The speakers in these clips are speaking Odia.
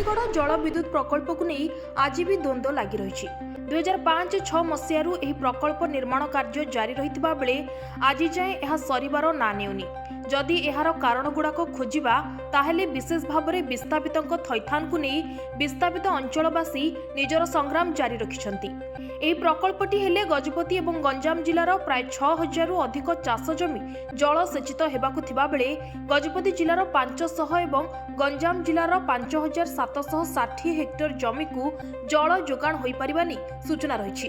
सुन्दरीगढ़ जल विद्युत प्रकल्प को नहीं आज भी द्वंद्व लगी रही। 2005-6 मसीह यह प्रकल्प निर्माण कार्य जारी रही बेले आज जाए यह सरिबार ना नेउनी। जदि एहार कारण गुड़ाक खोजा ताहेले विशेष भाव में विस्थापित थैथान को नहीं विस्थापित अंचलवासी निजर संग्राम जारी रखिछंती। ଏହି ପ୍ରକଳ୍ପଟି ହେଲେ ଗଜପତି ଏବଂ ଗଞ୍ଜାମ ଜିଲ୍ଲାର ପ୍ରାୟ 6000 ରୁ ଅଧିକ ଚାଷ ଜମି ଜଳସେଚିତ ହେବାକୁ ଥିବା ବେଳେ ଗଜପତି ଜିଲ୍ଲାର 500 ଏବଂ ଗଞ୍ଜାମ ଜିଲ୍ଲାର 5760 ହେକ୍ଟର ଜମିକୁ ଜଳ ଯୋଗାଣ ହୋଇପାରିବା ନେଇ ସୂଚନା ରହିଛି।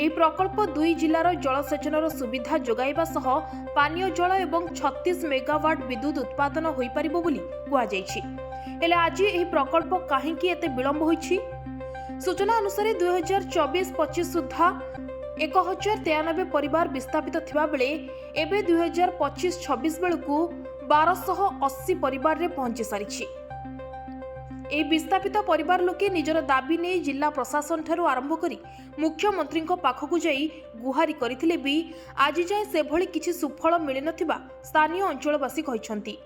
ଏହି ପ୍ରକଳ୍ପ ଦୁଇ ଜିଲ୍ଲାର ଜଳସେଚନର ସୁବିଧା ଯୋଗାଇବା ସହ ପାନୀୟ ଜଳ ଏବଂ 36 ମେଗାୱାଟ ବିଦ୍ୟୁତ ଉତ୍ପାଦନ ହୋଇପାରିବ ବୋଲି କୁହାଯାଇଛି। ହେଲେ ଆଜି ଏହି ପ୍ରକଳ୍ପ କାହିଁକି ଏତେ ବିଳମ୍ବ ହୋଇଛି? सूचना अनुसार 2024-25 सुधा 1093 परिवार विस्थापित थिबा बेले एबे 2025-26 बेलकू 1280 परिवार रे पहुंची सारिछि। ए विस्थापित परिवार लोके निजर दाबी नै जिला प्रशासन ठारू आरंभ करी मुख्यमंत्री पाखकू जाई गुहारी करथिले भी आज जाय से भली किछि सुफल मिलि नथिबा स्थानीय अंचलवासी कहिसंती।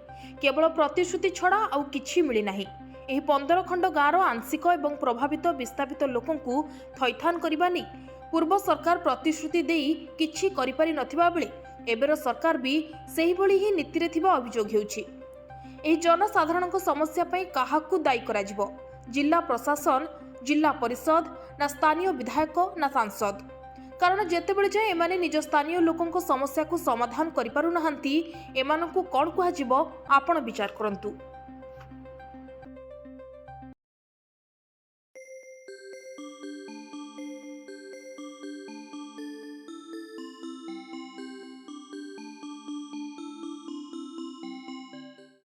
केवल प्रतिश्रुति छड़ा आउ किछि मिलि नाही। ଏହି 15 ଖଣ୍ଡ ଗାଁର ଆଂଶିକ ଏବଂ ପ୍ରଭାବିତ ବିସ୍ଥାପିତ ଲୋକଙ୍କୁ ଥଇଥାନ କରିବା ନେଇ ପୂର୍ବ ସରକାର ପ୍ରତିଶ୍ରୁତି ଦେଇ କିଛି କରିପାରି ନଥିବା ବେଳେ ଏବେର ସରକାର ବି ସେହିଭଳି ହିଁ ନୀତିରେ ଥିବା ଅଭିଯୋଗ ହେଉଛି। ଏହି ଜନସାଧାରଣଙ୍କ ସମସ୍ୟା ପାଇଁ କାହାକୁ ଦାୟୀ କରାଯିବ? ଜିଲ୍ଲା ପ୍ରଶାସନ, ଜିଲ୍ଲା ପରିଷଦ ନା ସ୍ଥାନୀୟ ବିଧାୟକ ନା ସାଂସଦ? କାରଣ ଯେତେବେଳେ ଯାଏ ଏମାନେ ନିଜ ସ୍ଥାନୀୟ ଲୋକଙ୍କ ସମସ୍ୟାକୁ ସମାଧାନ କରିପାରୁନାହାନ୍ତି, ଏମାନଙ୍କୁ କ'ଣ କୁହାଯିବ ଆପଣ ବିଚାର କରନ୍ତୁ।